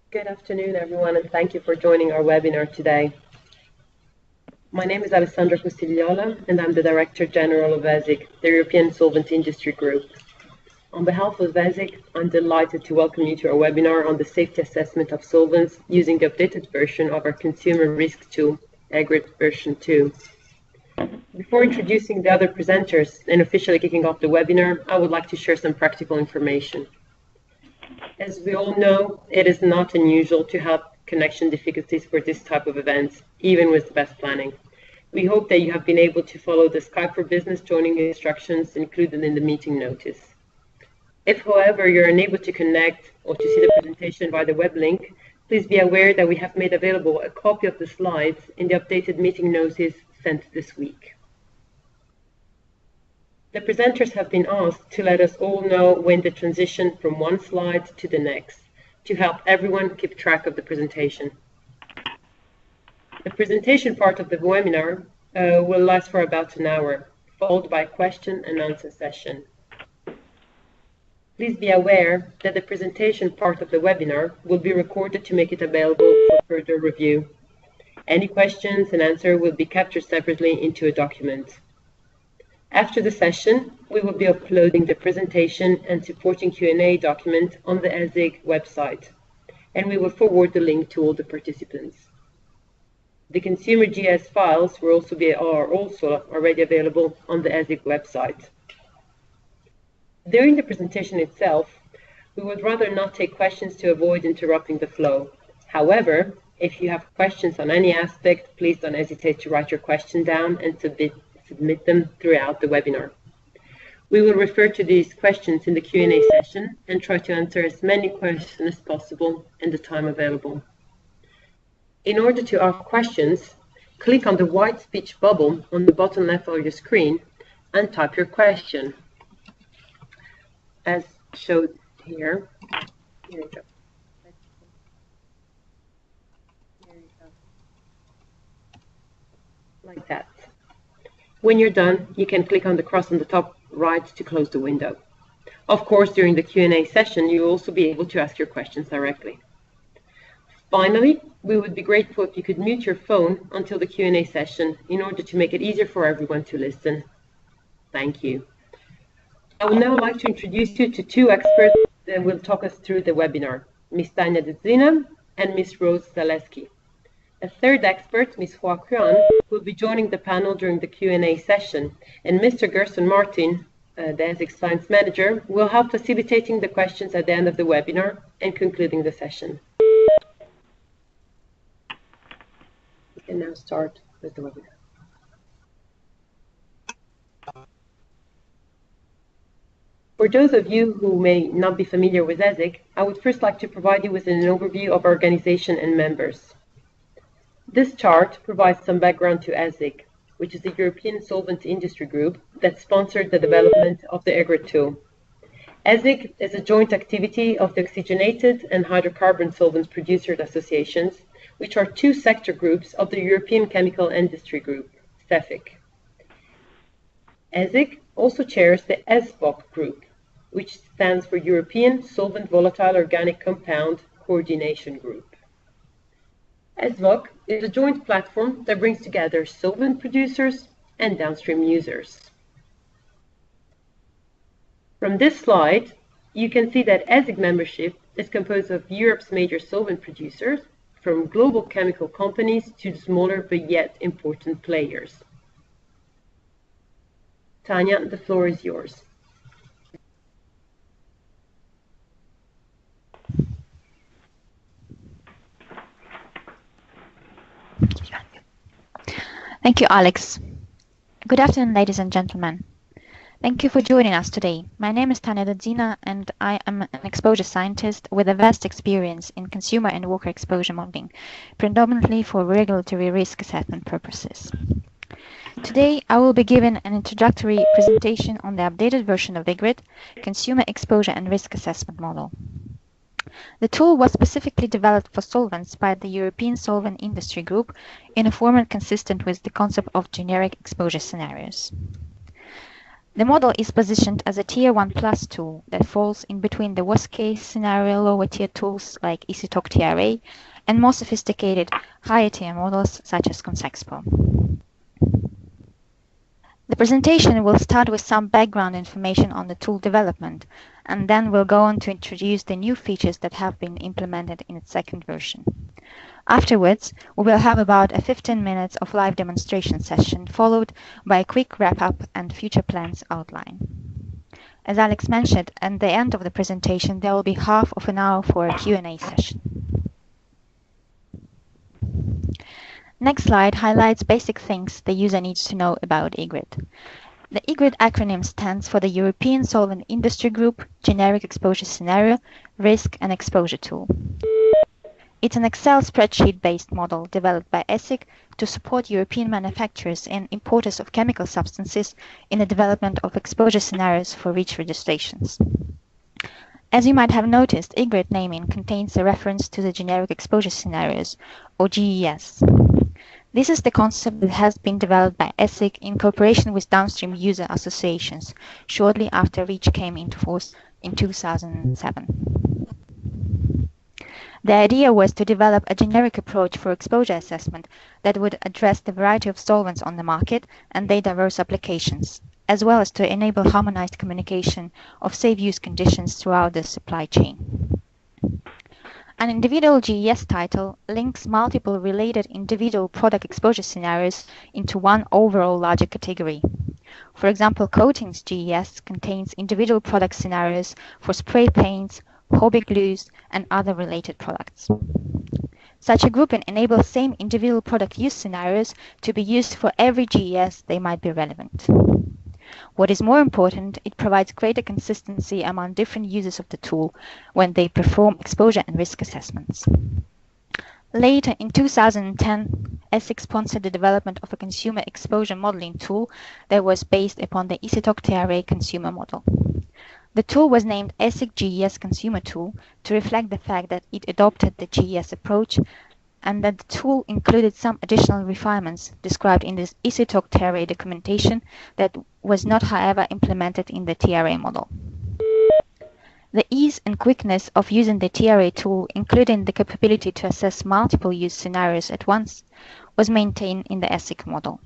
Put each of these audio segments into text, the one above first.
Good afternoon, everyone, and thank you for joining our webinar today. My name is Alessandra Costigliola, and I'm the Director General of ESIG, the European Solvent Industry Group. On behalf of ESIG, I'm delighted to welcome you to our webinar on the safety assessment of solvents using the updated version of our consumer risk tool, EGRET version 2. Before introducing the other presenters and officially kicking off the webinar, I would like to share some practical information. As we all know, it is not unusual to have connection difficulties for this type of events, even with the best planning. We hope that you have been able to follow the Skype for Business joining instructions included in the meeting notice. If, however, you're unable to connect or to see the presentation via the web link, please be aware that we have made available a copy of the slides in the updated meeting notice sent this week. The presenters have been asked to let us all know when the transition from one slide to the next, to help everyone keep track of the presentation. The presentation part of the webinar will last for about an hour, followed by a question and answer session. Please be aware that the presentation part of the webinar will be recorded to make it available for further review. Any questions and answers will be captured separately into a document. After the session, we will be uploading the presentation and supporting Q&A document on the ESIG website, and we will forward the link to all the participants. The consumer GS files are also already available on the ESIG website. During the presentation itself, we would rather not take questions to avoid interrupting the flow. However, if you have questions on any aspect, please don't hesitate to write your question down and submit them throughout the webinar. We will refer to these questions in the Q&A session and try to answer as many questions as possible in the time available. In order to ask questions, click on the white speech bubble on the bottom left of your screen and type your question. As shown here. Here you go. Like that. When you're done, you can click on the cross on the top right to close the window. Of course, during the Q&A session, you'll also be able to ask your questions directly. Finally, we would be grateful if you could mute your phone until the Q&A session in order to make it easier for everyone to listen. Thank you. I would now like to introduce you to two experts that will talk us through the webinar, Ms. Tanya Dezina and Ms. Rose Zaleski. A third expert, Ms. Hua Quan, will be joining the panel during the Q&A session, and Mr. Gerson Martin, the ESIG Science Manager, will help facilitating the questions at the end of the webinar and concluding the session. We can now start with the webinar. For those of you who may not be familiar with ESIG, I would first like to provide you with an overview of our organization and members. This chart provides some background to ESIG, which is the European Solvent Industry Group that sponsored the development of the EGRET tool. ESIG is a joint activity of the Oxygenated and Hydrocarbon Solvents Producers Associations, which are two sector groups of the European Chemical Industry Group, CEFIC. ESIG also chairs the ESVOC group, which stands for European Solvent Volatile Organic Compound Coordination Group. ESVOC is a joint platform that brings together solvent producers and downstream users. From this slide, you can see that ESIG membership is composed of Europe's major solvent producers, from global chemical companies to smaller but yet important players. Tanya, the floor is yours. Thank you, Alex. Good afternoon, ladies and gentlemen. Thank you for joining us today. My name is Tanya Dezina, and I am an exposure scientist with a vast experience in consumer and worker exposure modeling, predominantly for regulatory risk assessment purposes. Today, I will be giving an introductory presentation on the updated version of EGRET, Consumer Exposure and Risk Assessment Model. The tool was specifically developed for solvents by the European Solvent Industry Group in a format consistent with the concept of generic exposure scenarios. The model is positioned as a Tier 1 Plus tool that falls in between the worst-case scenario lower-tier tools like EasyTalk TRA and more sophisticated higher-tier models such as Consexpo. The presentation will start with some background information on the tool development, and then we'll go on to introduce the new features that have been implemented in its second version. Afterwards, we will have about a 15 minutes of live demonstration session, followed by a quick wrap-up and future plans outline. As Alex mentioned, at the end of the presentation, there will be half of an hour for a Q&A session. Next slide highlights basic things the user needs to know about EGRET. The EGRET acronym stands for the European Solvent Industry Group Generic Exposure Scenario, Risk and Exposure Tool. It's an Excel spreadsheet-based model developed by ESIG to support European manufacturers and importers of chemical substances in the development of exposure scenarios for REACH registrations. As you might have noticed, EGRET naming contains a reference to the generic exposure scenarios, or GES. This is the concept that has been developed by ESIG in cooperation with downstream user associations shortly after REACH came into force in 2007. The idea was to develop a generic approach for exposure assessment that would address the variety of solvents on the market and their diverse applications, as well as to enable harmonized communication of safe use conditions throughout the supply chain. An individual GES title links multiple related individual product exposure scenarios into one overall larger category. For example, coatings GES contains individual product scenarios for spray paints, hobby glues, and other related products. Such a grouping enables same individual product use scenarios to be used for every GES they might be relevant. What is more important, it provides greater consistency among different users of the tool when they perform exposure and risk assessments. Later, in 2010, ESIG sponsored the development of a consumer exposure modeling tool that was based upon the EasyTalk TRA consumer model. The tool was named ESIG GES Consumer Tool to reflect the fact that it adopted the GES approach and that the tool included some additional refinements described in this EasyTalk TRA documentation that was not, however, implemented in the TRA model. The ease and quickness of using the TRA tool, including the capability to assess multiple use scenarios at once, was maintained in the ESIG model.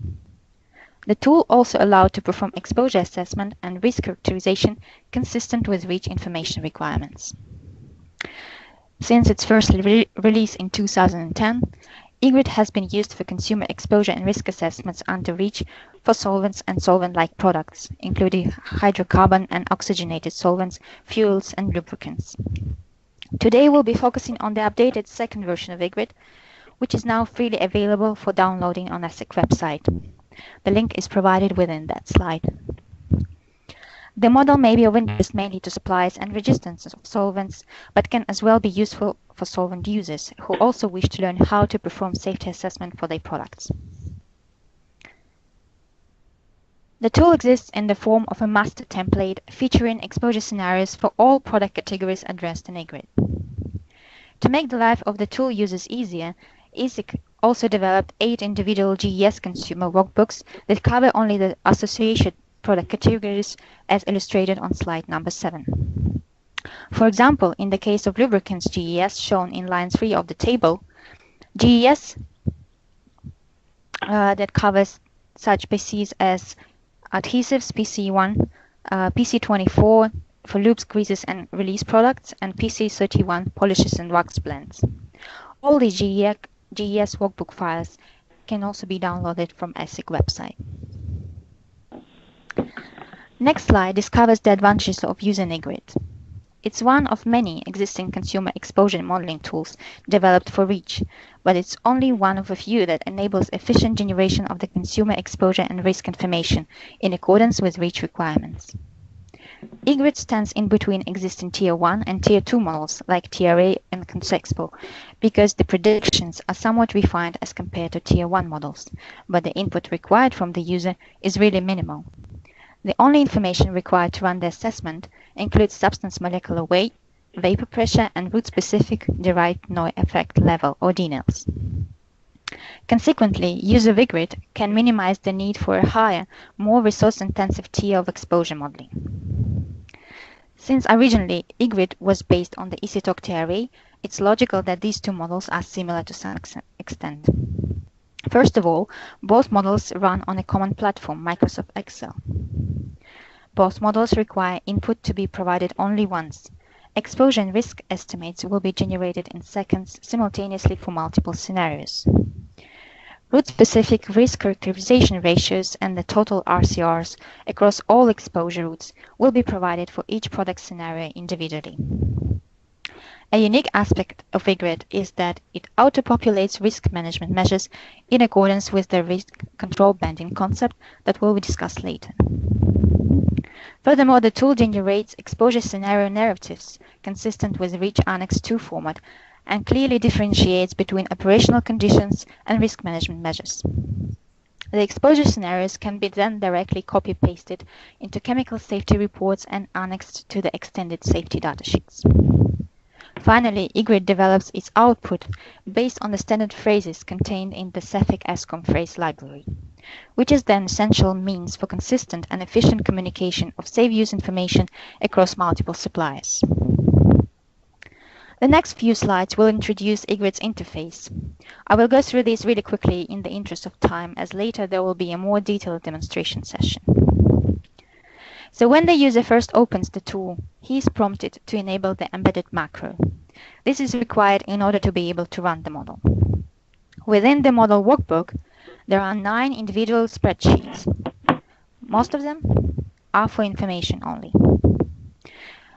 The tool also allowed to perform exposure assessment and risk characterization consistent with REACH information requirements. Since its first release in 2010, EGRET has been used for consumer exposure and risk assessments under REACH for solvents and solvent-like products, including hydrocarbon and oxygenated solvents, fuels, and lubricants. Today we'll be focusing on the updated second version of EGRET, which is now freely available for downloading on ESIG website. The link is provided within that slide. The model may be of interest mainly to suppliers and registrants of solvents, but can as well be useful for solvent users who also wish to learn how to perform safety assessment for their products. The tool exists in the form of a master template featuring exposure scenarios for all product categories addressed in EGRET. To make the life of the tool users easier, ESIG also developed 8 individual GES consumer workbooks that cover only the associated product categories as illustrated on slide number 7. For example, in the case of lubricants GES shown in line 3 of the table, GES that covers such PCs as adhesives PC1, PC24 for lubes, greases and release products, and PC31 polishes and wax blends. All these GES workbook files can also be downloaded from ESIG website. Next slide discovers the advantages of using EGRET. It's one of many existing consumer exposure modeling tools developed for REACH, but it's only one of a few that enables efficient generation of the consumer exposure and risk information in accordance with REACH requirements. EGRET stands in between existing Tier 1 and Tier 2 models like TRA and Consexpo because the predictions are somewhat refined as compared to Tier 1 models, but the input required from the user is really minimal. The only information required to run the assessment includes substance molecular weight, vapor pressure, and route-specific derived noise effect level, or DNELs. Consequently, use of EGRET can minimize the need for a higher, more resource-intensive tier of exposure modeling. Since originally EGRET was based on the ESIG TRA, it's logical that these two models are similar to some extent. First of all, both models run on a common platform, Microsoft Excel. Both models require input to be provided only once. Exposure and risk estimates will be generated in seconds simultaneously for multiple scenarios. Route-specific risk characterization ratios and the total RCRs across all exposure routes will be provided for each product scenario individually. A unique aspect of EGRET is that it auto-populates risk management measures in accordance with the risk control banding concept that will be discussed later. Furthermore, the tool generates exposure scenario narratives consistent with REACH Annex 2 format and clearly differentiates between operational conditions and risk management measures. The exposure scenarios can be then directly copy-pasted into chemical safety reports and annexed to the extended safety datasheets. Finally, EGRET develops its output based on the standard phrases contained in the CEFIC ESCOM phrase library, which is then essential means for consistent and efficient communication of safe use information across multiple suppliers. The next few slides will introduce EGRET's interface. I will go through these really quickly in the interest of time, as later there will be a more detailed demonstration session. So when the user first opens the tool, he is prompted to enable the embedded macro. This is required in order to be able to run the model. Within the model workbook, there are 9 individual spreadsheets. Most of them are for information only.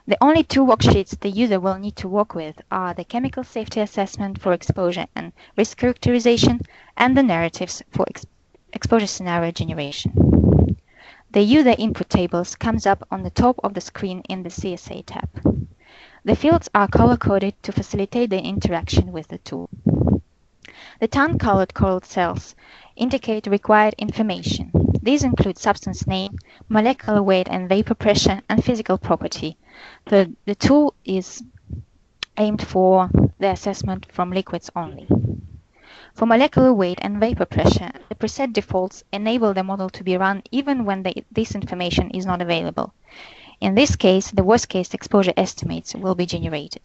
The only 2 worksheets the user will need to work with are the chemical safety assessment for exposure and risk characterization and the narratives for exposure scenario generation. The user input tables comes up on the top of the screen in the CSA tab. The fields are color-coded to facilitate the interaction with the tool. The tan-colored cells indicate required information. These include substance name, molecular weight and vapor pressure, and physical property. The tool is aimed for the assessment from liquids only. For molecular weight and vapor pressure, the preset defaults enable the model to be run even when this information is not available. In this case, the worst-case exposure estimates will be generated.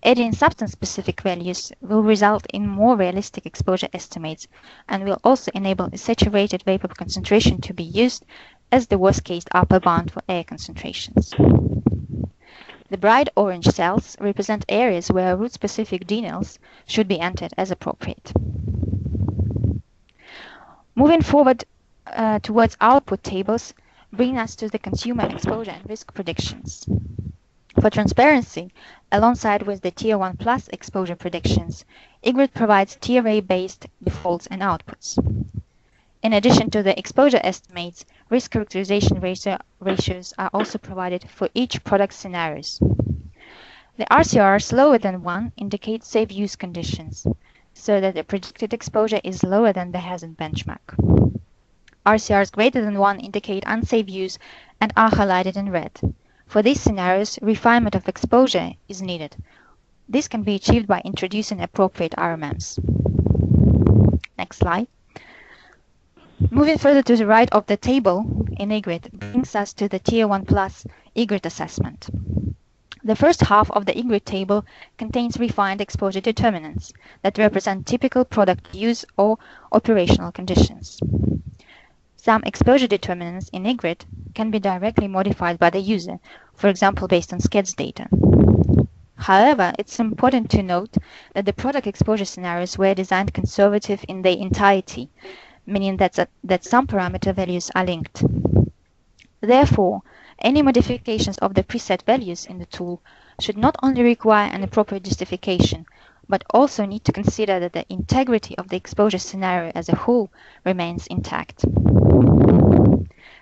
Adding substance-specific values will result in more realistic exposure estimates and will also enable a saturated vapor concentration to be used as the worst-case upper bound for air concentrations. The bright orange cells represent areas where route-specific denals should be entered as appropriate. Moving forward towards output tables, bring us to the consumer exposure and risk predictions. For transparency, alongside with the Tier 1 Plus exposure predictions, EGRET provides TRA-based defaults and outputs. In addition to the exposure estimates, risk characterization ratios are also provided for each product scenarios. The RCRs lower than 1 indicate safe use conditions, so that the predicted exposure is lower than the hazard benchmark. RCRs greater than 1 indicate unsafe use and are highlighted in red. For these scenarios, refinement of exposure is needed. This can be achieved by introducing appropriate RMMs. Next slide. Moving further to the right of the table in EGRET brings us to the Tier 1 Plus EGRET assessment. The first half of the EGRET table contains refined exposure determinants that represent typical product use or operational conditions. Some exposure determinants in EGRET can be directly modified by the user, for example based on SCEDS data. However, it's important to note that the product exposure scenarios were designed conservative in their entirety, meaning that some parameter values are linked. Therefore, any modifications of the preset values in the tool should not only require an appropriate justification, but also need to consider that the integrity of the exposure scenario as a whole remains intact.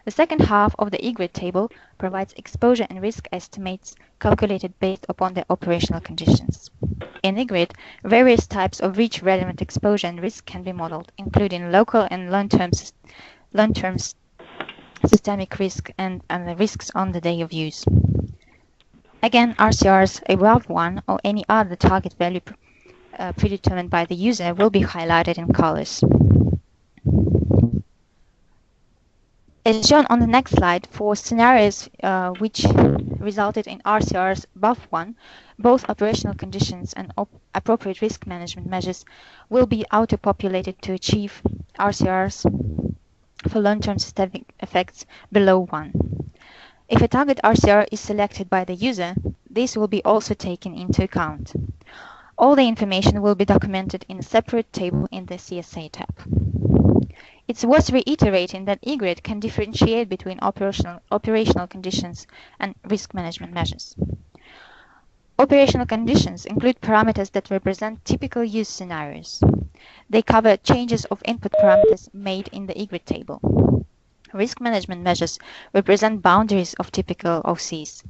The second half of the EGRET table provides exposure and risk estimates calculated based upon the operational conditions. In EGRET, various types of REACH-relevant exposure and risk can be modeled, including local and long-term systemic risk and the risks on the day of use. Again, RCRs above 1 or any other target value predetermined by the user will be highlighted in colors. As shown on the next slide, for scenarios which resulted in RCRs above 1, both operational conditions and appropriate risk management measures will be auto-populated to achieve RCRs for long-term systemic effects below 1. If a target RCR is selected by the user, this will be also taken into account. All the information will be documented in a separate table in the CSA tab. It's worth reiterating that EGRET can differentiate between operational conditions and risk management measures. Operational conditions include parameters that represent typical use scenarios. They cover changes of input parameters made in the EGRET table. Risk management measures represent boundaries of typical OCs.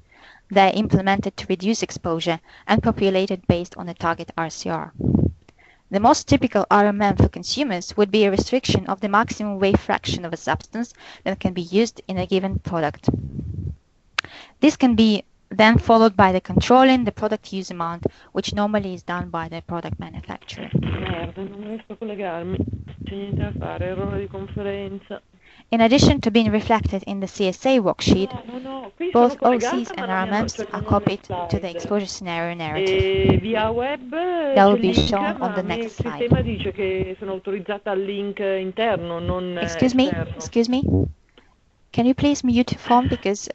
They are implemented to reduce exposure and populated based on a target RCR. The most typical RMM for consumers would be a restriction of the maximum weight fraction of a substance that can be used in a given product. This can be then followed by the controlling the product use amount, which normally is done by the product manufacturer. Merda, non riesco a collegarmi. C'è niente da fare, errore di conferenza. In addition to being reflected in the CSA worksheet, Qui both sono OCs and collegata, ma RMMs are copied to the exposure scenario narrative. E via web That will c'è be link, shown on ma the il next slide. sistema dice che sono autorizzata al link interno, non Excuse me, esterno. excuse me. Can you please mute your phone because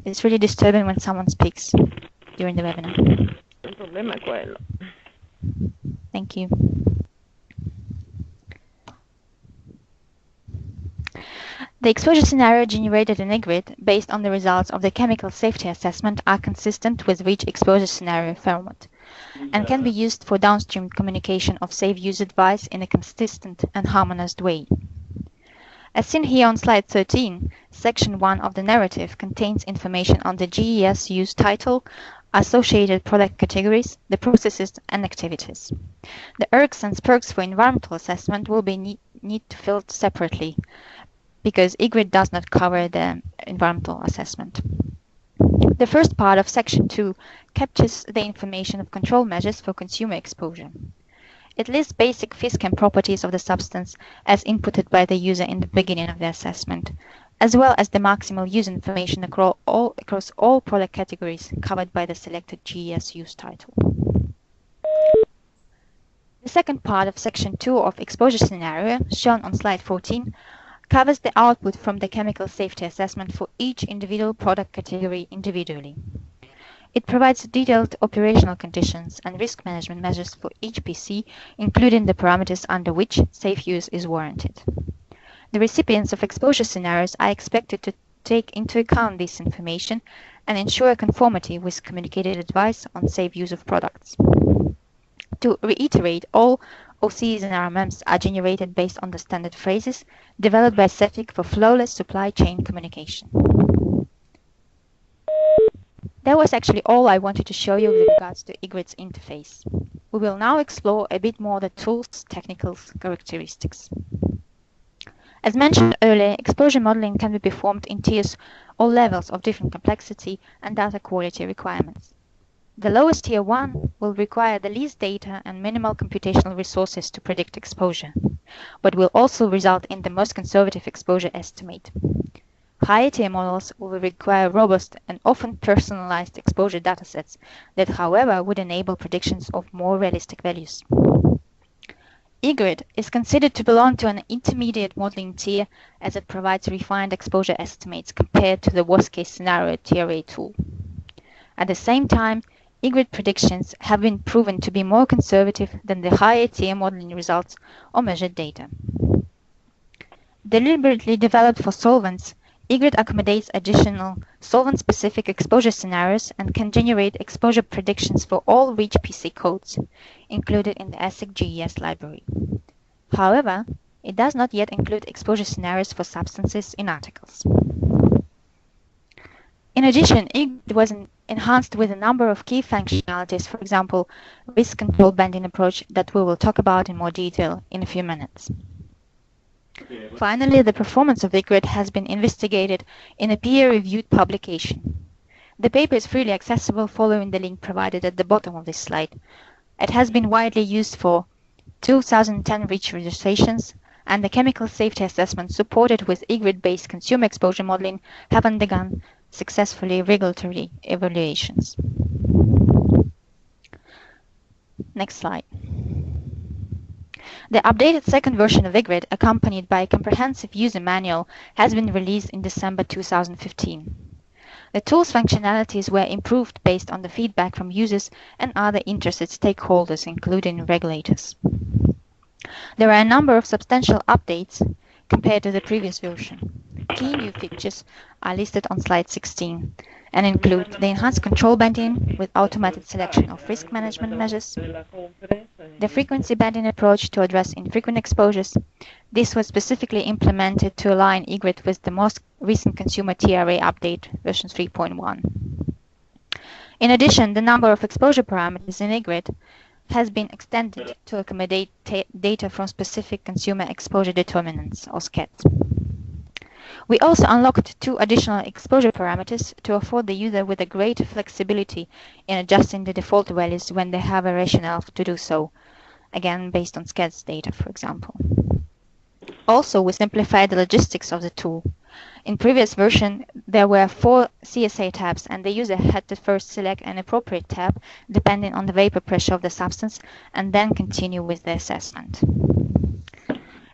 it's really disturbing when someone speaks during the webinar. Il problema è quello. Thank you. The exposure scenario generated in EGRET based on the results of the chemical safety assessment are consistent with REACH exposure scenario format and can be used for downstream communication of safe use advice in a consistent and harmonized way. As seen here on slide 13, section 1 of the narrative contains information on the GES use title, associated product categories, the processes and activities. The ERGs and SPERGs for environmental assessment will be need to fill separately because EGRET does not cover the environmental assessment. The first part of section 2 captures the information of control measures for consumer exposure. It lists basic physical properties of the substance as inputted by the user in the beginning of the assessment, as well as the maximal use information across all product categories covered by the selected GES use title. The second part of section 2 of exposure scenario, shown on slide 14, covers the output from the chemical safety assessment for each individual product category individually. It provides detailed operational conditions and risk management measures for each PC, including the parameters under which safe use is warranted. The recipients of exposure scenarios are expected to take into account this information and ensure conformity with communicated advice on safe use of products. To reiterate, all OCs and RMMs are generated based on the standard phrases developed by CEFIC for flawless supply chain communication. That was actually all I wanted to show you with regards to EGRET's interface. We will now explore a bit more the tool's technical characteristics. As mentioned earlier, exposure modeling can be performed in tiers or levels of different complexity and data quality requirements. The lowest tier 1 will require the least data and minimal computational resources to predict exposure, but will also result in the most conservative exposure estimate. Higher tier models will require robust and often personalized exposure datasets that, however, would enable predictions of more realistic values. EGRET is considered to belong to an intermediate modeling tier as it provides refined exposure estimates compared to the worst-case scenario TRA tool. At the same time, EGRET predictions have been proven to be more conservative than the higher tier modeling results or measured data. Deliberately developed for solvents, EGRET accommodates additional solvent-specific exposure scenarios and can generate exposure predictions for all REACH PC codes included in the ESIG GES library. However, it does not yet include exposure scenarios for substances in articles. In addition, EGRET was enhanced with a number of key functionalities, for example, risk control banding approach that we will talk about in more detail in a few minutes. Finally, the performance of EGRET has been investigated in a peer-reviewed publication. The paper is freely accessible following the link provided at the bottom of this slide. It has been widely used for 2010 REACH registrations, and the chemical safety assessment supported with EGRET-based consumer exposure modeling have undergone successfully regulatory evaluations. Next slide. The updated second version of EGRET, accompanied by a comprehensive user manual, has been released in December 2015. The tool's functionalities were improved based on the feedback from users and other interested stakeholders, including regulators. There are a number of substantial updates compared to the previous version. Key new features are listed on slide 16 and include the enhanced control banding with automated selection of risk management measures, the frequency banding approach to address infrequent exposures. This was specifically implemented to align EGRET with the most recent consumer TRA update, version 3.1. In addition, the number of exposure parameters in EGRET has been extended to accommodate data from specific consumer exposure determinants, or SCEDs. We also unlocked 2 additional exposure parameters to afford the user with a greater flexibility in adjusting the default values when they have a rationale to do so, again based on SCEDs data, for example. Also, we simplified the logistics of the tool. In previous version, there were 4 CSA tabs, and the user had to first select an appropriate tab depending on the vapor pressure of the substance, and then continue with the assessment.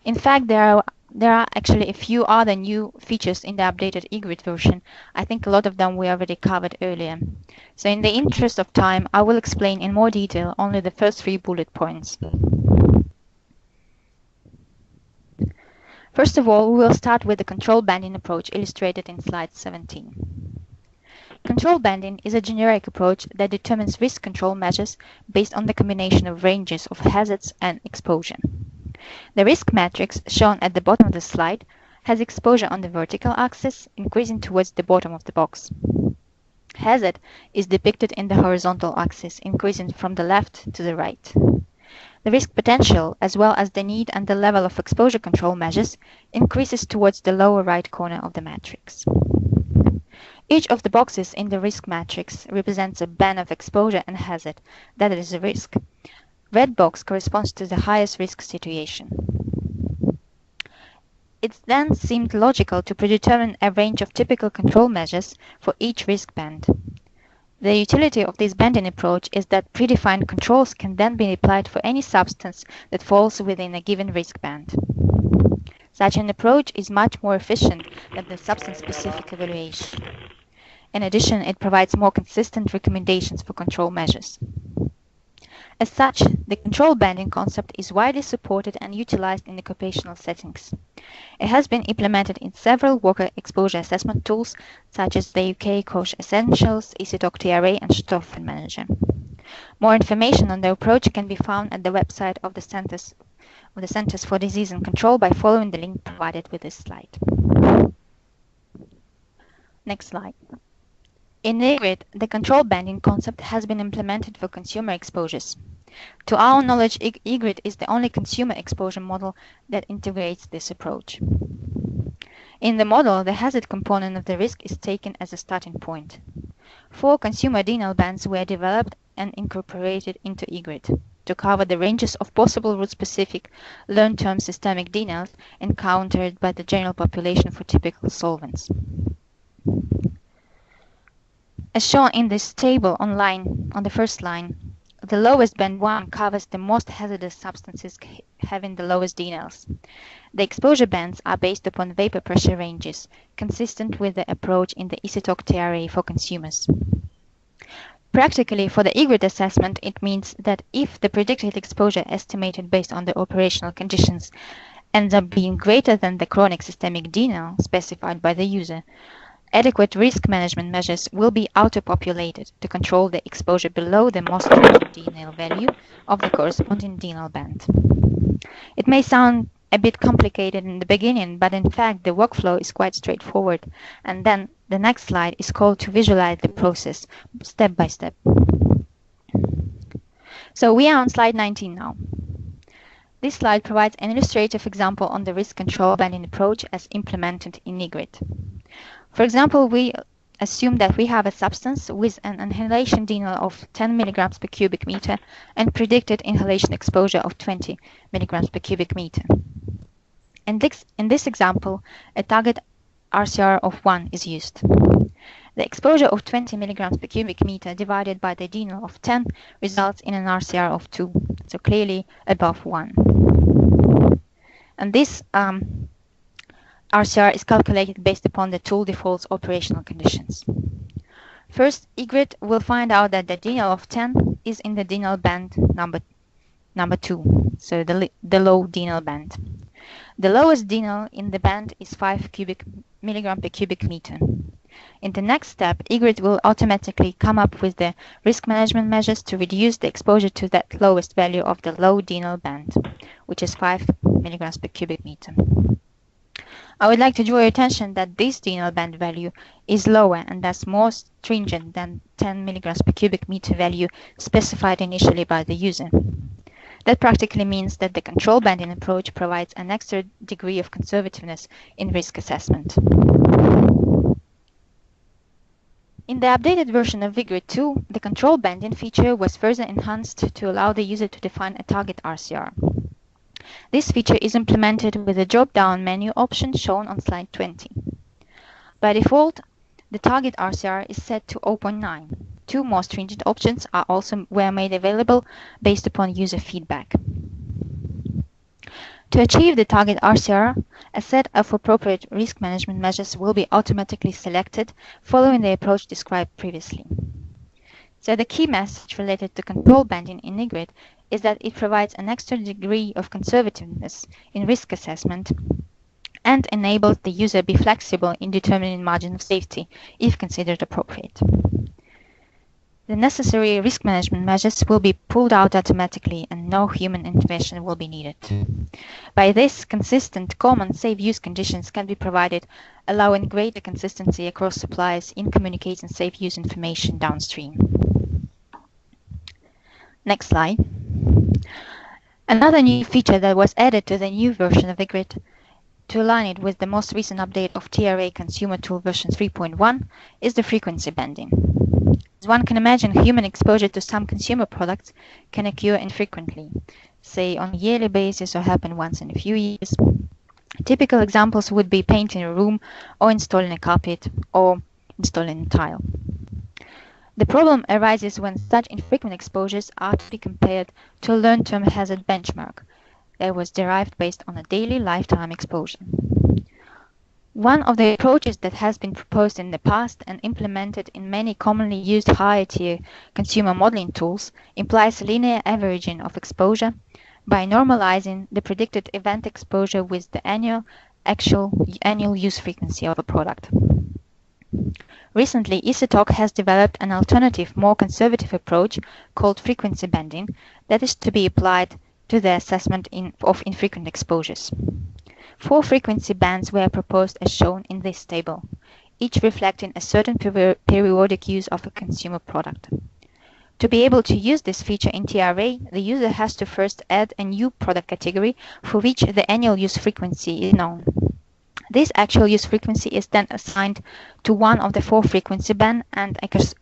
In fact, there are actually a few other new features in the updated EGRET version. I think a lot of them we already covered earlier. So in the interest of time, I will explain in more detail only the first 3 bullet points. First of all, we will start with the control banding approach illustrated in slide 17. Control banding is a generic approach that determines risk control measures based on the combination of ranges of hazards and exposure. The risk matrix shown at the bottom of the slide has exposure on the vertical axis, increasing towards the bottom of the box. Hazard is depicted in the horizontal axis, increasing from the left to the right. The risk potential, as well as the need and the level of exposure control measures, increases towards the lower right corner of the matrix. Each of the boxes in the risk matrix represents a band of exposure and hazard, that is a risk. Red box corresponds to the highest risk situation. It then seemed logical to predetermine a range of typical control measures for each risk band. The utility of this banding approach is that predefined controls can then be applied for any substance that falls within a given risk band. Such an approach is much more efficient than the substance-specific evaluation. In addition, it provides more consistent recommendations for control measures. As such, the control banding concept is widely supported and utilized in occupational settings. It has been implemented in several worker exposure assessment tools, such as the UK COSH Essentials, ESIG TRA, and Stoffen Manager. More information on the approach can be found at the website of the Centers for Disease and Control by following the link provided with this slide. Next slide. In EGRET, the control banding concept has been implemented for consumer exposures. To our knowledge, EGRET is the only consumer exposure model that integrates this approach. In the model, the hazard component of the risk is taken as a starting point. 4 consumer denal bands were developed and incorporated into EGRET to cover the ranges of possible route-specific long-term systemic denals encountered by the general population for typical solvents. As shown in this table on the first line, the lowest band 1 covers the most hazardous substances having the lowest denals. The exposure bands are based upon vapor pressure ranges, consistent with the approach in the ESIG TRA for consumers. Practically, for the EGRET assessment, it means that if the predicted exposure estimated based on the operational conditions ends up being greater than the chronic systemic denal specified by the user, adequate risk management measures will be auto-populated to control the exposure below the most frequent denal value of the corresponding denal band. It may sound a bit complicated in the beginning, but in fact the workflow is quite straightforward, and then the next slide is called to visualize the process step by step. So we are on slide 19 now. This slide provides an illustrative example on the risk control banding approach as implemented in EGRET. For example, we assume that we have a substance with an inhalation denal of 10 milligrams per cubic meter and predicted inhalation exposure of 20 milligrams per cubic meter. In this example, a target RCR of 1 is used. The exposure of 20 milligrams per cubic meter divided by the denal of 10 results in an RCR of 2, so clearly above 1. And this RCR is calculated based upon the tool default's operational conditions. First, EGRET will find out that the denal of 10 is in the denal band number 2, so the low denal band. The lowest denal in the band is 5 milligram per cubic meter. In the next step, EGRET will automatically come up with the risk management measures to reduce the exposure to that lowest value of the low denal band, which is 5 milligrams per cubic meter. I would like to draw your attention that this denal band value is lower and thus more stringent than 10 milligrams per cubic meter value specified initially by the user. That practically means that the control banding approach provides an extra degree of conservativeness in risk assessment. In the updated version of EGRET 2, the control banding feature was further enhanced to allow the user to define a target RCR. This feature is implemented with the drop-down menu option shown on slide 20. By default, the target RCR is set to 0.9. Two more stringent options were made available based upon user feedback. To achieve the target RCR, a set of appropriate risk management measures will be automatically selected following the approach described previously. So the key message related to control banding in EGRET is that it provides an extra degree of conservativeness in risk assessment and enables the user to be flexible in determining margin of safety if considered appropriate. The necessary risk management measures will be pulled out automatically and no human intervention will be needed. By this, consistent, common, safe use conditions can be provided, allowing greater consistency across suppliers in communicating safe use information downstream. Next slide. Another new feature that was added to the new version of EGRET to align it with the most recent update of TRA Consumer Tool version 3.1 is the frequency banding. As one can imagine, human exposure to some consumer products can occur infrequently, say on a yearly basis or happen once in a few years. Typical examples would be painting a room or installing a carpet or installing a tile. The problem arises when such infrequent exposures are to be compared to a long-term hazard benchmark that was derived based on a daily lifetime exposure. One of the approaches that has been proposed in the past and implemented in many commonly used higher-tier consumer modeling tools implies linear averaging of exposure by normalizing the predicted event exposure with the annual use frequency of a product. Recently, ESIG has developed an alternative, more conservative approach called frequency banding that is to be applied to the assessment of infrequent exposures. 4 frequency bands were proposed as shown in this table, each reflecting a certain periodic use of a consumer product. To be able to use this feature in TRA, the user has to first add a new product category for which the annual use frequency is known. This actual use frequency is then assigned to one of the 4 frequency bands and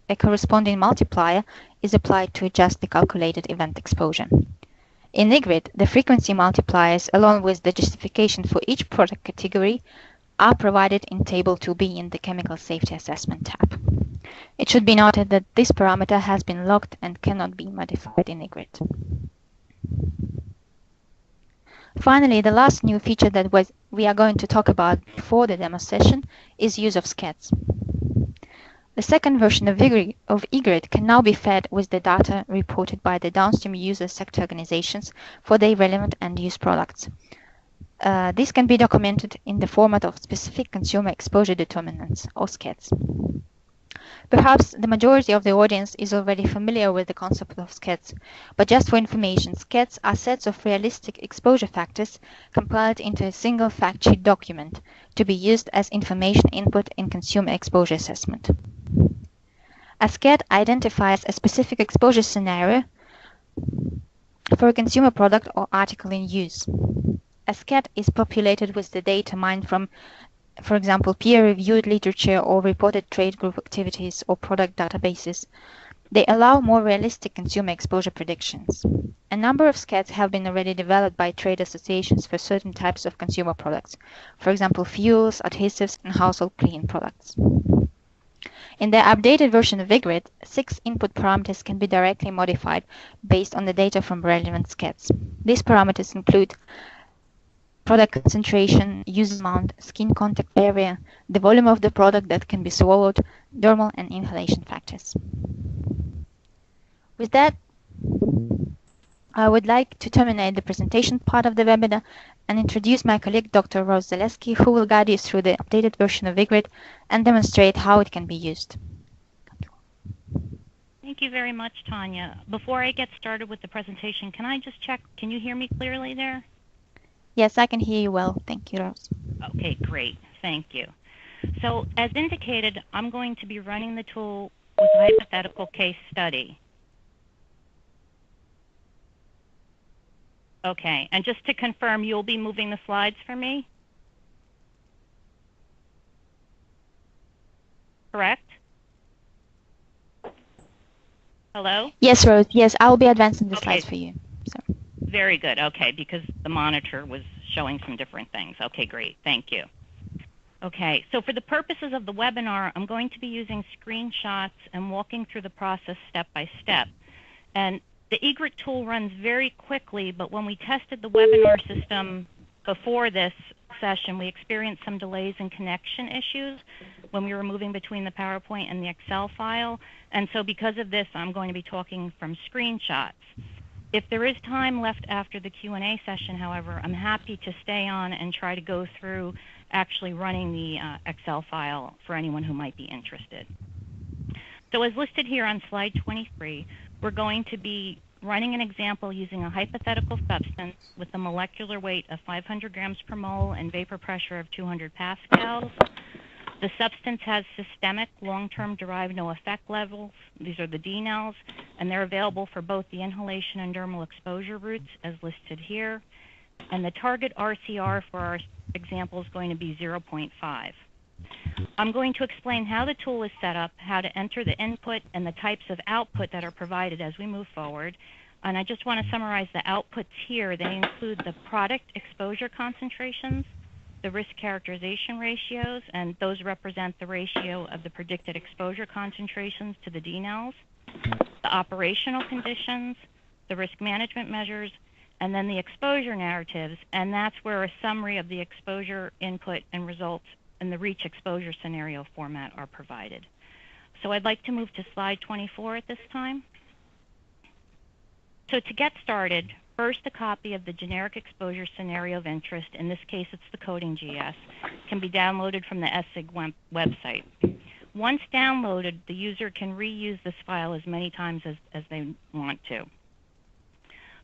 a corresponding multiplier is applied to adjust the calculated event exposure. In EGRET, the frequency multipliers, along with the justification for each product category, are provided in Table 2b in the Chemical Safety Assessment tab. It should be noted that this parameter has been locked and cannot be modified in EGRET. Finally, the last new feature that we are going to talk about before the demo session is use of SCADs. The second version of EGRET can now be fed with the data reported by the downstream user sector organizations for their relevant end-use products. This can be documented in the format of specific consumer exposure determinants, or SCADs. Perhaps the majority of the audience is already familiar with the concept of SCADs, but just for information, SCADs are sets of realistic exposure factors compiled into a single fact sheet document to be used as information input in consumer exposure assessment. A SCAD identifies a specific exposure scenario for a consumer product or article in use. A SCAD is populated with the data mined from for example, peer-reviewed literature or reported trade group activities or product databases. They allow more realistic consumer exposure predictions. A number of scats have been already developed by trade associations for certain types of consumer products, for example, fuels, adhesives, and household cleaning products. In the updated version of EGRET, 6 input parameters can be directly modified based on the data from relevant scats. These parameters include product concentration, use amount, skin contact area, the volume of the product that can be swallowed, dermal and inhalation factors. With that, I would like to terminate the presentation part of the webinar and introduce my colleague Dr. Rose Zaleski, who will guide you through the updated version of EGRET and demonstrate how it can be used. Thank you very much, Tanya. Before I get started with the presentation, can I just check, can you hear me clearly there? Yes, I can hear you well. Thank you, Rose. Okay, great. Thank you. So as indicated, I'm going to be running the tool with a hypothetical case study. Okay, and just to confirm, you'll be moving the slides for me? Correct? Hello? Yes, Rose. Yes, I'll be advancing the slides for you. So. Very good. Okay, because the monitor was showing some different things. Okay, great. Thank you. Okay, so for the purposes of the webinar, I'm going to be using screenshots and walking through the process step by step. And the EGRET tool runs very quickly, but when we tested the webinar system before this session, we experienced some delays and connection issues when we were moving between the PowerPoint and the Excel file. And so because of this, I'm going to be talking from screenshots. If there is time left after the Q&A session, however, I'm happy to stay on and try to go through actually running the Excel file for anyone who might be interested. So as listed here on slide 23, we're going to be running an example using a hypothetical substance with a molecular weight of 500 grams per mole and vapor pressure of 200 pascals. The substance has systemic long-term derived no effect levels. These are the DNLs, and they're available for both the inhalation and dermal exposure routes as listed here. And the target RCR for our example is going to be 0.5. I'm going to explain how the tool is set up, how to enter the input, and the types of output that are provided as we move forward. And I just want to summarize the outputs here. They include the product exposure concentrations, the risk characterization ratios, and those represent the ratio of the predicted exposure concentrations to the DNLs, the operational conditions, the risk management measures, and then the exposure narratives, and that's where a summary of the exposure input and results in the REACH exposure scenario format are provided. So I'd like to move to slide 24 at this time. So to get started, first a copy of the generic exposure scenario of interest, in this case it's the coding GS, can be downloaded from the ESIG website. Once downloaded, the user can reuse this file as many times as they want to.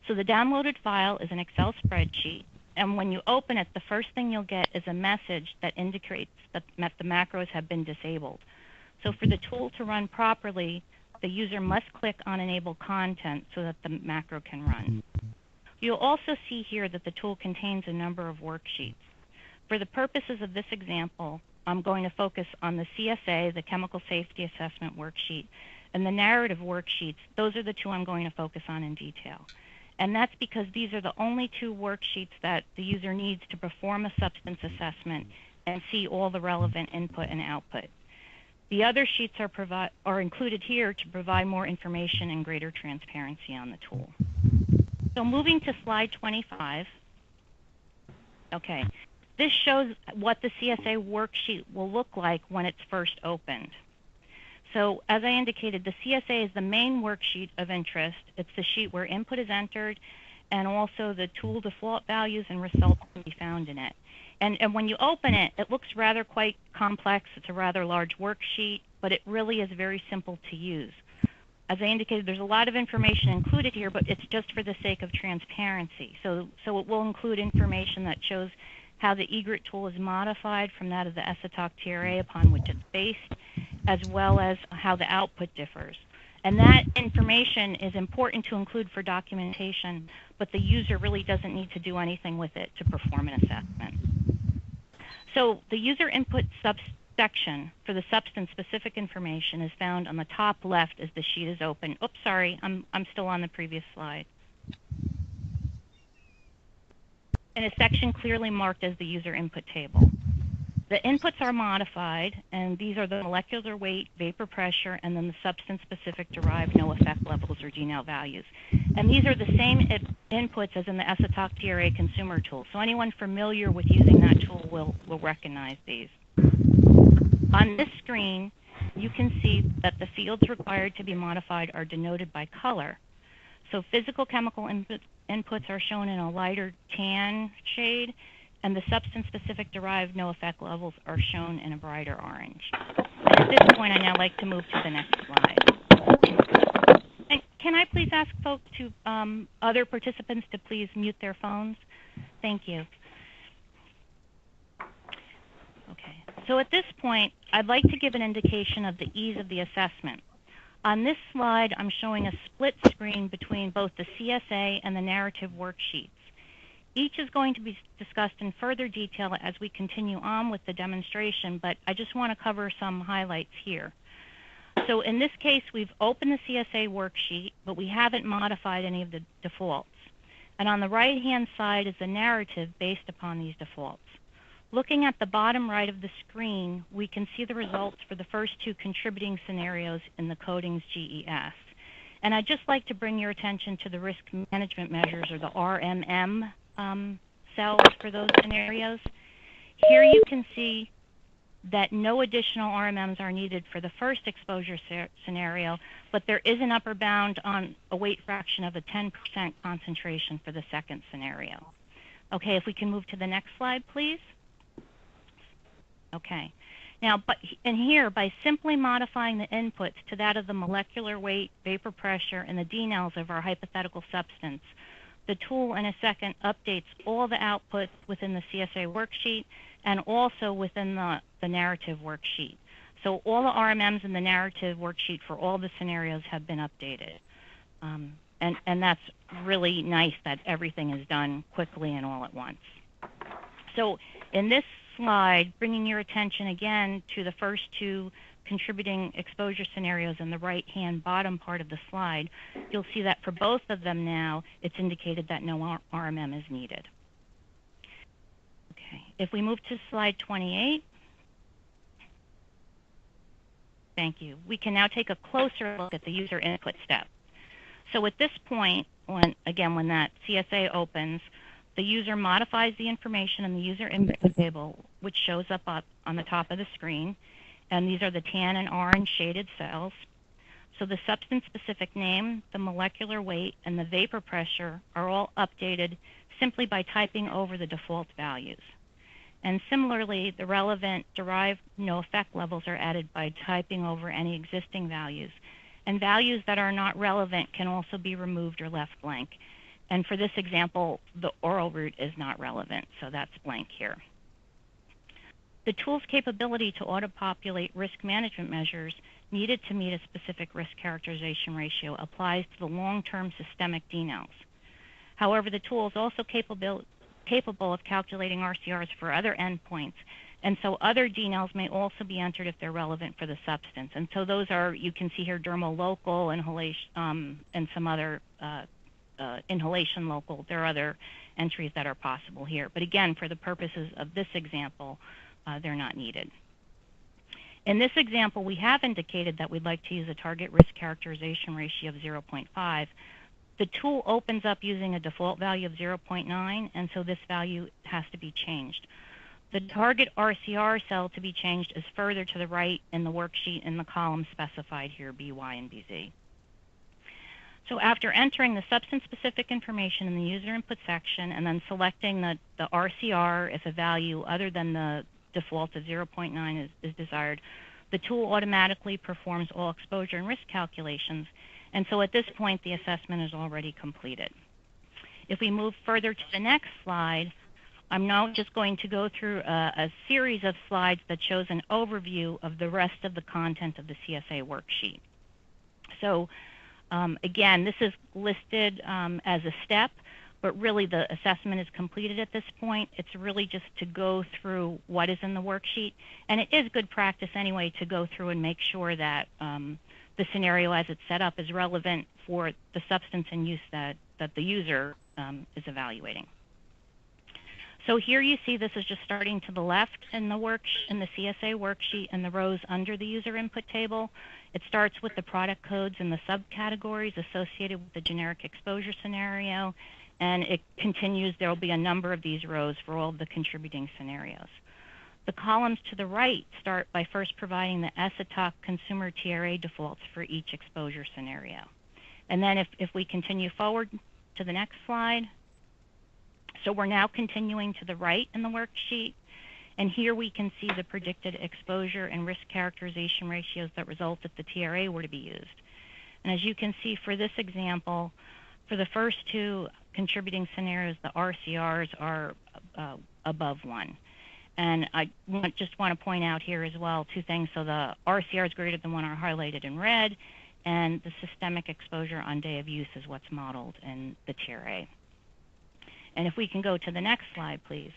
So the downloaded file is an Excel spreadsheet, and when you open it, the first thing you'll get is a message that indicates that the macros have been disabled. So for the tool to run properly, the user must click on Enable Content so that the macro can run. You'll also see here that the tool contains a number of worksheets. For the purposes of this example, I'm going to focus on the CSA, the Chemical Safety Assessment Worksheet, and the narrative worksheets. Those are the two I'm going to focus on in detail. And that's because these are the only two worksheets that the user needs to perform a substance assessment and see all the relevant input and output. The other sheets are included here to provide more information and greater transparency on the tool. So moving to slide 25. Okay, this shows what the CSA worksheet will look like when it's first opened. So as I indicated, the CSA is the main worksheet of interest. It's the sheet where input is entered and also the tool default values and results can be found in it. And when you open it, it looks rather quite complex. It's a rather large worksheet, but it really is very simple to use. As I indicated, there's a lot of information included here, but it's just for the sake of transparency. So it will include information that shows how the EGRET tool is modified from that of the ESITOC TRA upon which it's based, as well as how the output differs. And that information is important to include for documentation, but the user really doesn't need to do anything with it to perform an assessment. So the user input subsection for the substance-specific information is found on the top left as the sheet is open. Oops, sorry, I'm still on the previous slide. In a section clearly marked as the user input table. The inputs are modified, and these are the molecular weight, vapor pressure, and then the substance-specific derived no effect levels or DNL values. And these are the same inputs as in the ESIG TRA consumer tool. So anyone familiar with using that tool will recognize these. On this screen, you can see that the fields required to be modified are denoted by color. So physical chemical inputs are shown in a lighter tan shade, and the substance-specific derived no effect levels are shown in a brighter orange. And at this point, I now like to move to the next slide. And can I please ask folks to, other participants to please mute their phones? Thank you. Okay, so at this point, I'd like to give an indication of the ease of the assessment. On this slide, I'm showing a split screen between both the CSA and the narrative worksheets. Each is going to be discussed in further detail as we continue on with the demonstration, but I just want to cover some highlights here. So in this case, we've opened the CSA worksheet, but we haven't modified any of the defaults. And on the right-hand side is the narrative based upon these defaults. Looking at the bottom right of the screen, we can see the results for the first two contributing scenarios in the codings GES. And I'd just like to bring your attention to the risk management measures, or the RMM cells for those scenarios. Here you can see that no additional RMMs are needed for the first exposure scenario, but there is an upper bound on a weight fraction of a 10% concentration for the second scenario. Okay, if we can move to the next slide, please. Okay. Now, here, by simply modifying the inputs to that of the molecular weight, vapor pressure, and the DNLs of our hypothetical substance, the tool in a second updates all the outputs within the CSA worksheet and also within the narrative worksheet. So all the RMMs in the narrative worksheet for all the scenarios have been updated. And that's really nice that everything is done quickly and all at once. So in this slide, bringing your attention again to the first two contributing exposure scenarios in the right-hand bottom part of the slide, you'll see that for both of them now, it's indicated that no RMM is needed. Okay, if we move to slide 28. Thank you. We can now take a closer look at the user input step. So at this point, when that CSA opens, the user modifies the information in the user input table, which shows up on the top of the screen. And these are the tan and orange shaded cells. So the substance-specific name, the molecular weight, and the vapor pressure are all updated simply by typing over the default values. And similarly, the relevant derived no effect levels are added by typing over any existing values. And values that are not relevant can also be removed or left blank. And for this example, the oral route is not relevant, so that's blank here. The tool's capability to auto-populate risk management measures needed to meet a specific risk characterization ratio applies to the long-term systemic DNLs. However, the tool is also capable of calculating RCRs for other endpoints, and so other DNLs may also be entered if they're relevant for the substance. And so those are, you can see here, dermalocal, inhalation, and some other inhalation local. There are other entries that are possible here. But again, for the purposes of this example, they're not needed. In this example, we have indicated that we'd like to use a target risk characterization ratio of 0.5. The tool opens up using a default value of 0.9, and so this value has to be changed. The target RCR cell to be changed is further to the right in the worksheet in the column specified here, BY and BZ. So after entering the substance-specific information in the user input section and then selecting the RCR if a value other than the default of 0.9 is desired, the tool automatically performs all exposure and risk calculations. And so at this point, the assessment is already completed. If we move further to the next slide, I'm now just going to go through a series of slides that shows an overview of the rest of the content of the CSA worksheet. So again, this is listed as a step. but really the assessment is completed at this point. It's really just to go through what is in the worksheet, and it is good practice anyway to go through and make sure that the scenario as it's set up is relevant for the substance and use that the user is evaluating. So here you see this is just starting to the left in the CSA worksheet and the rows under the user input table. It starts with the product codes and the subcategories associated with the generic exposure scenario, and it continues. There will be a number of these rows for all of the contributing scenarios. The columns to the right start by first providing the ESIG consumer TRA defaults for each exposure scenario. And then if we continue forward to the next slide, so we're now continuing to the right in the worksheet, and here we can see the predicted exposure and risk characterization ratios that result if the TRA were to be used. And as you can see for this example, for the first two contributing scenarios, the RCRs are above 1. And I just want to point out here as well 2 things. So the RCRs greater than 1 are highlighted in red, and the systemic exposure on day of use is what's modeled in the TRA. And if we can go to the next slide, please.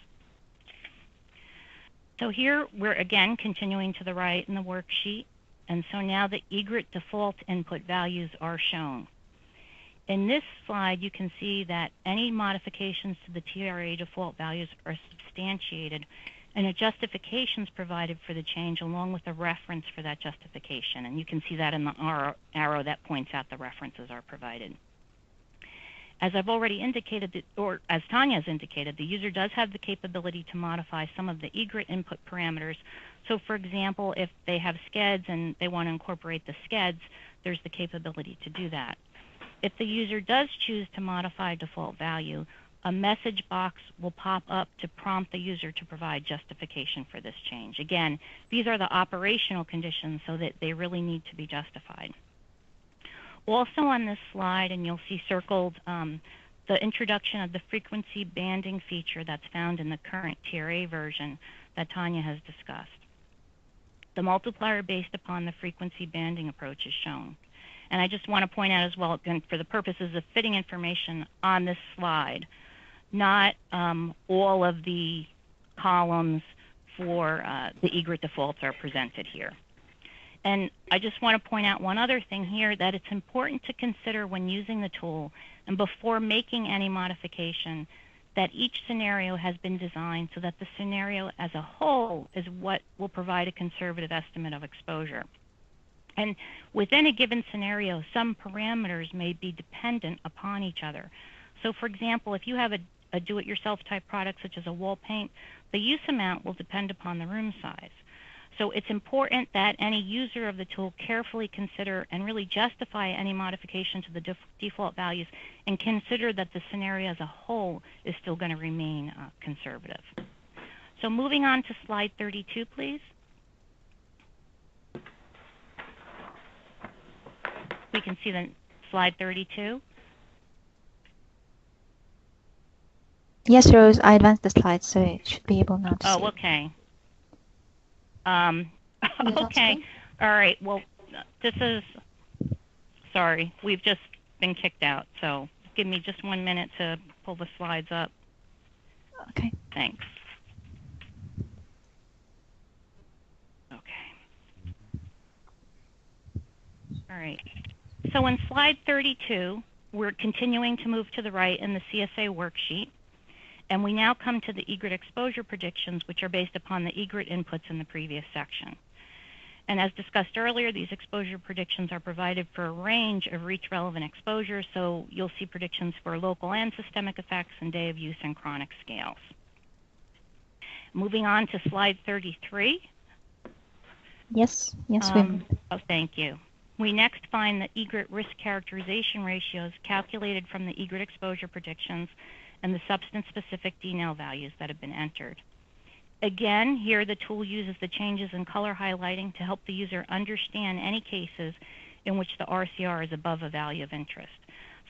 So here we're again continuing to the right in the worksheet. And so now the EGRET default input values are shown. In this slide, you can see that any modifications to the TRA default values are substantiated, and a justification is provided for the change along with a reference for that justification. And you can see that in the arrow that points out the references are provided. As I've already indicated, or as Tanya has indicated, the user does have the capability to modify some of the EGRET input parameters. So for example, if they have SCEDs and they want to incorporate the SCEDs, there's the capability to do that. If the user does choose to modify default value, a message box will pop up to prompt the user to provide justification for this change. Again, these are the operational conditions so that they really need to be justified. Also on this slide, and you'll see circled, the introduction of the frequency banding feature that's found in the current TRA version that Tanya has discussed. The multiplier based upon the frequency banding approach is shown. And I just want to point out as well, again, for the purposes of fitting information on this slide, not all of the columns for the EGRET defaults are presented here. And I just want to point out one other thing here, that it's important to consider when using the tool and before making any modification that each scenario has been designed so that the scenario as a whole is what will provide a conservative estimate of exposure. And within a given scenario, some parameters may be dependent upon each other. So for example, if you have a do-it-yourself type product such as a wall paint, the use amount will depend upon the room size. So it's important that any user of the tool carefully consider and really justify any modification to the default values and consider that the scenario as a whole is still going to remain conservative. So moving on to slide 32, please. We can see the slide 32. Yes, Rose, I advanced the slides, so it should be able now to see. Oh, okay. Okay. All right. Well, this is, sorry, we've just been kicked out. So give me just 1 minute to pull the slides up. Okay. Thanks. Okay. All right. So in slide 32, we're continuing to move to the right in the CSA worksheet. And we now come to the EGRET exposure predictions, which are based upon the EGRET inputs in the previous section. And as discussed earlier, these exposure predictions are provided for a range of REACH-relevant exposures, so you'll see predictions for local and systemic effects and day of use and chronic scales. Moving on to slide 33. Yes, Oh, thank you. We next find the EGRET risk characterization ratios calculated from the EGRET exposure predictions and the substance-specific DNL values that have been entered. Again, here the tool uses the changes in color highlighting to help the user understand any cases in which the RCR is above a value of interest.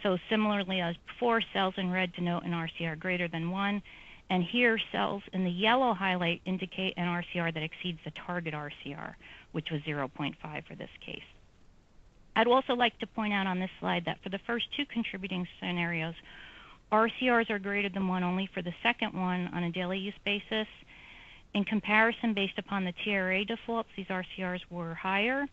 So similarly as before, cells in red denote an RCR greater than 1, and here cells in the yellow highlight indicate an RCR that exceeds the target RCR, which was 0.5 for this case. I'd also like to point out on this slide that for the first two contributing scenarios, RCRs are greater than 1 only for the second one on a daily use basis. In comparison, based upon the TRA defaults, these RCRs were higher.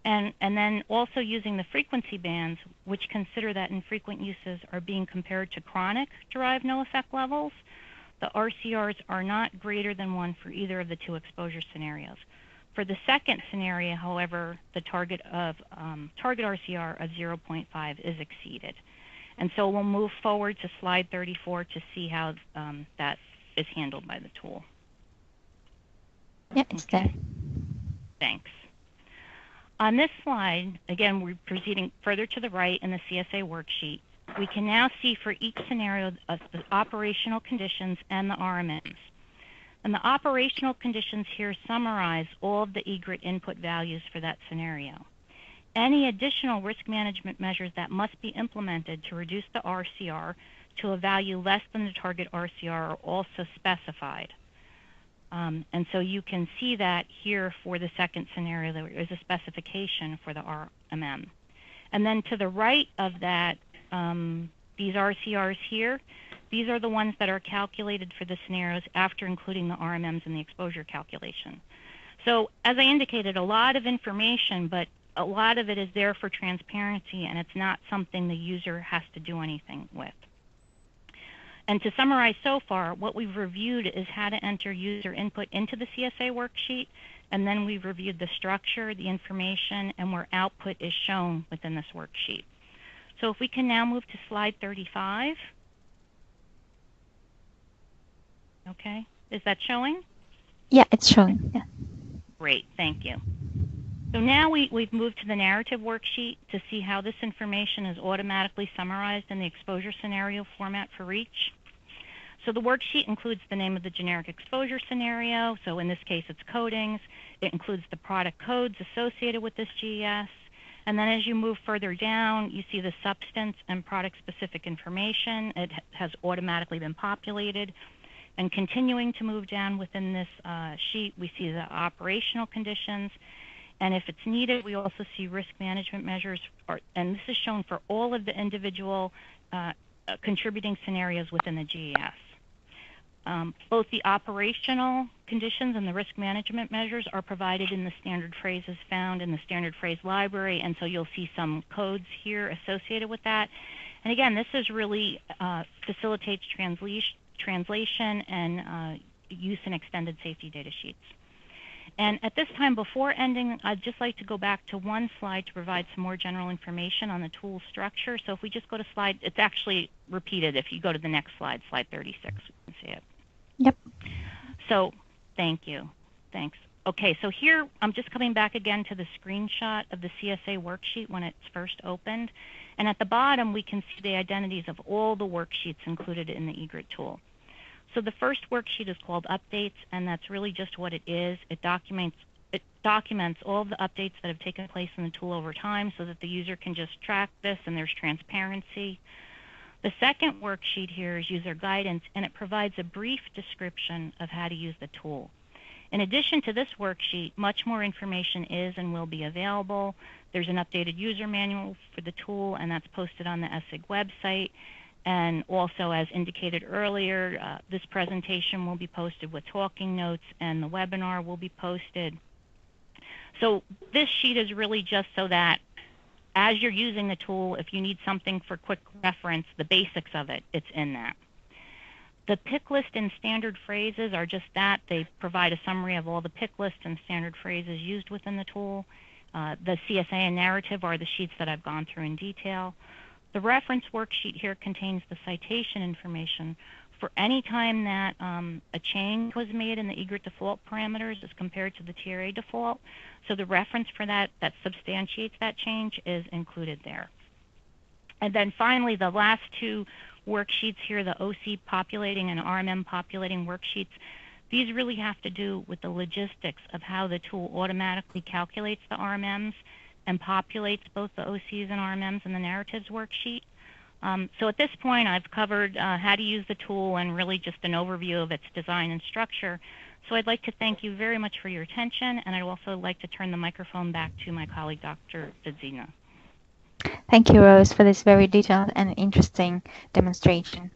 And then also using the frequency bands, which consider that infrequent uses are being compared to chronic derived no effect levels, the RCRs are not greater than 1 for either of the 2 exposure scenarios. For the second scenario, however, the target RCR of 0.5 is exceeded. And so we'll move forward to slide 34 to see how that is handled by the tool. Yeah, it's there. Thanks. On this slide, again, we're proceeding further to the right in the CSA worksheet. We can now see for each scenario the operational conditions and the RMMs. And the operational conditions here summarize all of the EGRET input values for that scenario. Any additional risk management measures that must be implemented to reduce the RCR to a value less than the target RCR are also specified. And so you can see that here for the second scenario, there is a specification for the RMM. And then to the right of that, these RCRs here, these are the ones that are calculated for the scenarios after including the RMMs in the exposure calculation. So as I indicated, a lot of information, but a lot of it is there for transparency, and it's not something the user has to do anything with. And to summarize so far, what we've reviewed is how to enter user input into the CSA worksheet, and then we've reviewed the structure, the information, and where output is shown within this worksheet. So if we can now move to slide 35. Okay, is that showing? Yeah, it's showing. Yeah. Great, thank you. So now we've moved to the narrative worksheet to see how this information is automatically summarized in the exposure scenario format for each. So the worksheet includes the name of the generic exposure scenario. So in this case, it's coatings. It includes the product codes associated with this GES. And then as you move further down, you see the substance and product-specific information. It has automatically been populated. And continuing to move down within this sheet, we see the operational conditions. And if it's needed, we also see risk management measures, and this is shown for all of the individual contributing scenarios within the GES. Both the operational conditions and the risk management measures are provided in the standard phrases found in the standard phrase library, and so you'll see some codes here associated with that. And again, this is really facilitates translation and use in extended safety data sheets. And at this time, before ending, I'd just like to go back to one slide to provide some more general information on the tool structure. So if we just go to slide, it's actually repeated. If you go to the next slide, slide 36, we can see it. Yep. So thank you. Thanks. Okay, so here I'm just coming back again to the screenshot of the CSA worksheet when it's first opened. And at the bottom, we can see the identities of all the worksheets included in the EGRET tool. So the first worksheet is called Updates, and that's really just what it is. It documents all of the updates that have taken place in the tool over time so that the user can just track this and there's transparency. The second worksheet here is User Guidance, and it provides a brief description of how to use the tool. In addition to this worksheet, much more information is and will be available. There's an updated user manual for the tool, and that's posted on the ESIG website. And also, as indicated earlier, this presentation will be posted with talking notes, and the webinar will be posted. So this sheet is really just so that as you're using the tool, if you need something for quick reference, the basics of it, it's in that. The pick list and standard phrases are just that. They provide a summary of all the pick lists and standard phrases used within the tool. The CSA and narrative are the sheets that I've gone through in detail. The reference worksheet here contains the citation information for any time that a change was made in the EGRET default parameters as compared to the TRA default. So the reference for that substantiates that change is included there. And then finally, the last two worksheets here, the OC populating and RMM populating worksheets, these really have to do with the logistics of how the tool automatically calculates the RMMs and populates both the OCs and RMMs in the narratives worksheet. So at this point, I've covered how to use the tool and really just an overview of its design and structure. So I'd like to thank you very much for your attention, and I'd also like to turn the microphone back to my colleague, Dr. Dadzina. Thank you, Rose, for this very detailed and interesting demonstration.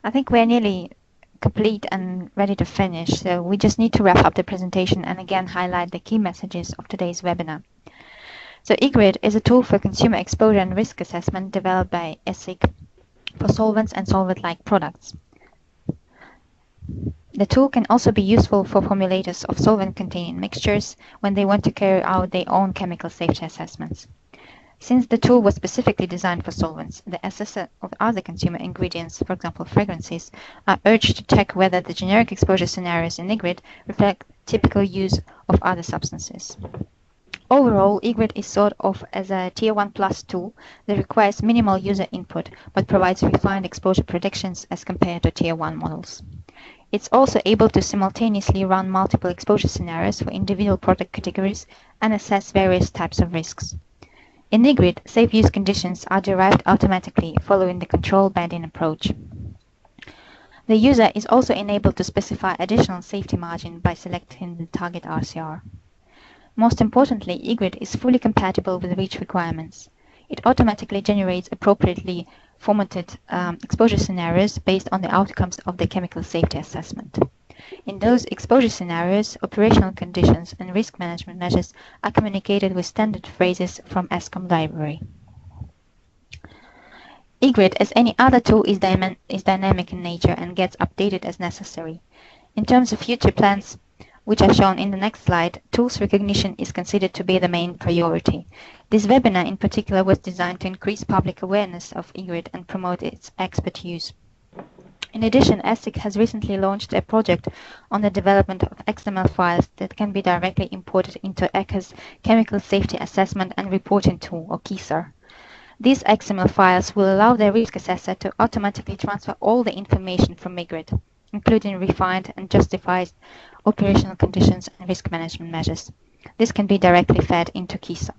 I think we're nearly complete and ready to finish, so we just need to wrap up the presentation and again highlight the key messages of today's webinar. So EGRET is a tool for consumer exposure and risk assessment developed by ESIG for solvents and solvent-like products. The tool can also be useful for formulators of solvent-containing mixtures when they want to carry out their own chemical safety assessments. Since the tool was specifically designed for solvents, the assessor of other consumer ingredients, for example fragrances, are urged to check whether the generic exposure scenarios in EGRET reflect typical use of other substances. Overall, EGRET is thought of as a Tier 1 Plus tool that requires minimal user input but provides refined exposure predictions as compared to Tier 1 models. It's also able to simultaneously run multiple exposure scenarios for individual product categories and assess various types of risks. In EGRET, safe use conditions are derived automatically following the control banding approach. The user is also enabled to specify additional safety margin by selecting the target RCR. Most importantly, EGRET is fully compatible with REACH requirements. It automatically generates appropriately formatted exposure scenarios based on the outcomes of the chemical safety assessment. In those exposure scenarios, operational conditions and risk management measures are communicated with standard phrases from ESCOM library. EGRET, as any other tool, is dynamic in nature and gets updated as necessary. In terms of future plans, which are shown in the next slide, tools recognition is considered to be the main priority. This webinar in particular was designed to increase public awareness of EGRET and promote its expert use. In addition, ESIG has recently launched a project on the development of XML files that can be directly imported into ECHA's Chemical Safety Assessment and Reporting Tool, or KSAR. These XML files will allow the risk assessor to automatically transfer all the information from EGRET, including refined and justified operational conditions and risk management measures. This can be directly fed into KSAR.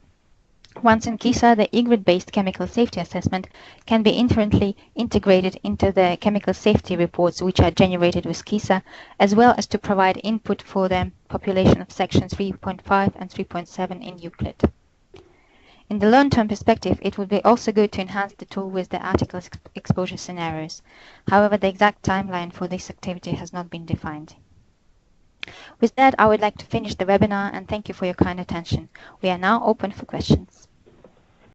Once in KSAR, the EGRET-based chemical safety assessment can be inherently integrated into the chemical safety reports which are generated with KSAR, as well as to provide input for the population of Section 3.5 and 3.7 in Euclid. In the long-term perspective, it would be also good to enhance the tool with the article exposure scenarios. However, the exact timeline for this activity has not been defined. With that, I would like to finish the webinar and thank you for your kind attention. We are now open for questions.